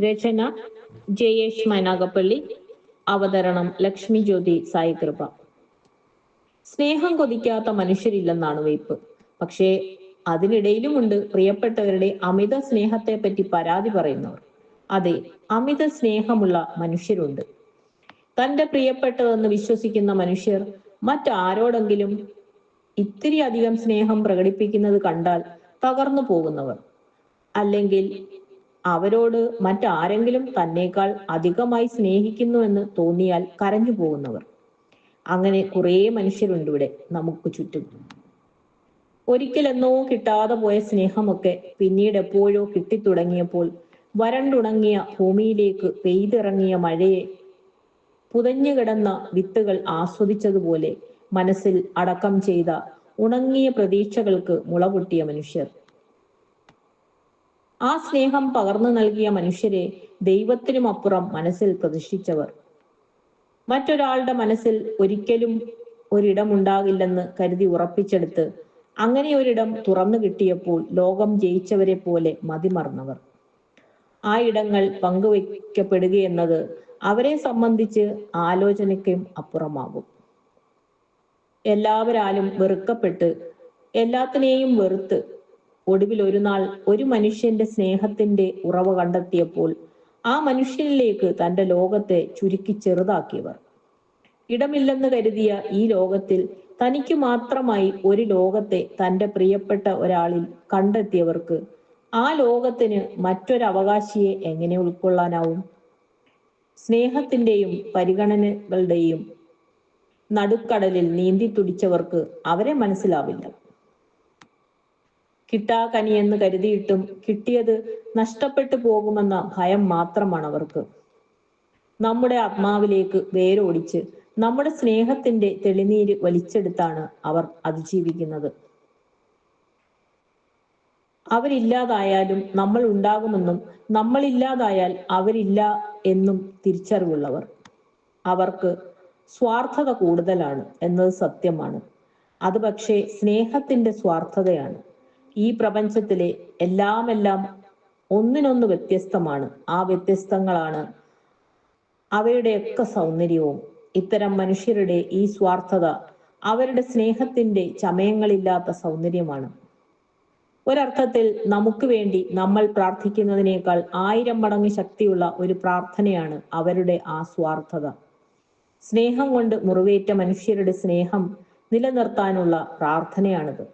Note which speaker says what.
Speaker 1: രചന ജയേഷ് മൈനാഗപ്പള്ളി. അവതരണം ലക്ഷ്മി ജ്യോതി സായികൃപ. സ്നേഹം കൊതിക്കാത്ത മനുഷ്യരില്ലെന്നാണ് വെയ്പ്പ്. പക്ഷേ അതിനിടയിലുമുണ്ട് പ്രിയപ്പെട്ടവരുടെ അമിത സ്നേഹത്തെ പറ്റി പരാതി പറയുന്നവർ. അതെ, അമിത സ്നേഹമുള്ള മനുഷ്യരുണ്ട്. തന്റെ പ്രിയപ്പെട്ടതെന്ന് വിശ്വസിക്കുന്ന മനുഷ്യർ മറ്റാരോടെങ്കിലും ഇത്തിരി അധികം സ്നേഹം പ്രകടിപ്പിക്കുന്നത് കണ്ടാൽ തകർന്നു പോകുന്നവർ, അല്ലെങ്കിൽ അവരോട് മറ്റാരെങ്കിലും തന്നേക്കാൾ അധികമായി സ്നേഹിക്കുന്നുവെന്ന് തോന്നിയാൽ കരഞ്ഞു പോകുന്നവർ. അങ്ങനെ കുറേ മനുഷ്യരുണ്ട് ഇവിടെ നമുക്ക് ചുറ്റും. ഒരിക്കലെന്നോ കിട്ടാതെ പോയ സ്നേഹമൊക്കെ പിന്നീട് എപ്പോഴോ കിട്ടിത്തുടങ്ങിയപ്പോൾ വരണ്ടുണങ്ങിയ ഭൂമിയിലേക്ക് പെയ്തിറങ്ങിയ മഴയെ പുതഞ്ഞുകിടന്ന വിത്തുകൾ ആസ്വദിച്ചതുപോലെ മനസ്സിൽ അടക്കം ചെയ്ത ഉണങ്ങിയ പ്രതീക്ഷകൾക്ക് മുളപൊട്ടിയ മനുഷ്യർ. ആ സ്നേഹം പകർന്നു നൽകിയ മനുഷ്യരെ ദൈവത്തിനുമപ്പുറം മനസ്സിൽ പ്രതിഷ്ഠിച്ചവർ. മറ്റൊരാളുടെ മനസ്സിൽ ഒരിക്കലും ഒരിടമുണ്ടാകില്ലെന്ന് കരുതി ഉറപ്പിച്ചെടുത്ത് അങ്ങനെ ഒരിടം തുറന്നു കിട്ടിയപ്പോൾ ലോകം ജയിച്ചവരെ പോലെ മതിമറന്നവർ. ആ ഇടങ്ങൾ പങ്കുവയ്ക്കപ്പെടുകയെന്നത് അവരെ സംബന്ധിച്ച് ആലോചനയ്ക്കും അപ്പുറമാകും. എല്ലാവരാലും വെറുക്കപ്പെട്ട് എല്ലാത്തിനെയും വെറുത്ത് ഒടുവിൽ ഒരു നാൾ ഒരു മനുഷ്യന്റെ സ്നേഹത്തിന്റെ ഉറവ കണ്ടെത്തിയപ്പോൾ ആ മനുഷ്യനിലേക്ക് തന്റെ ലോകത്തെ ചുരുക്കി ചെറുതാക്കിയവർ. ഇടമില്ലെന്ന് കരുതിയ ഈ ലോകത്തിൽ തനിക്ക് മാത്രമായി ഒരു ലോകത്തെ തന്റെ പ്രിയപ്പെട്ട ഒരാളിൽ കണ്ടെത്തിയവർക്ക് ആ ലോകത്തിന് മറ്റൊരവകാശിയെ എങ്ങനെ ഉൾക്കൊള്ളാനാവും? സ്നേഹത്തിന്റെയും പരിഗണനകളുടെയും നടുക്കടലിൽ നീന്തി തുടിച്ചവർക്ക് അവരെ മനസ്സിലാവില്ല. കിട്ടാക്കനിയെന്ന് കരുതിയിട്ടും കിട്ടിയത് നഷ്ടപ്പെട്ടു പോകുമെന്ന ഭയം മാത്രമാണ് അവർക്ക്. നമ്മുടെ ആത്മാവിലേക്ക് വേരോടിച്ച് നമ്മുടെ സ്നേഹത്തിന്റെ തെളിനീര് വലിച്ചെടുത്താണ് അവർ അതിജീവിക്കുന്നത്. അവരില്ലാതായാലും നമ്മൾ ഉണ്ടാകുമെന്നും നമ്മളില്ലാതായാൽ അവരില്ല എന്നും തിരിച്ചറിവുള്ളവർ. അവർക്ക് സ്വാർത്ഥത കൂടുതലാണ് എന്നത് സത്യമാണ്. അത് പക്ഷേ സ്നേഹത്തിന്റെ സ്വാർത്ഥതയാണ്. ഈ പ്രപഞ്ചത്തിലെ എല്ലാം ഒന്നിനൊന്ന് വ്യത്യസ്തമാണ്. ആ വ്യത്യസ്തങ്ങളാണ് അവയുടെയൊക്കെ സൗന്ദര്യവും. ഇത്തരം മനുഷ്യരുടെ ഈ സ്വാർത്ഥത അവരുടെ സ്നേഹത്തിന്റെ ചമയങ്ങളില്ലാത്ത സൗന്ദര്യമാണ്. ഒരർത്ഥത്തിൽ നമുക്ക് വേണ്ടി നമ്മൾ പ്രാർത്ഥിക്കുന്നതിനേക്കാൾ 1000 മടങ്ങ് ശക്തിയുള്ള ഒരു പ്രാർത്ഥനയാണ് അവരുടെ ആ സ്വാർത്ഥത. സ്നേഹം കൊണ്ട് മുറിവേറ്റ മനുഷ്യരുടെ സ്നേഹം നിലനിർത്താനുള്ള പ്രാർത്ഥനയാണിത്.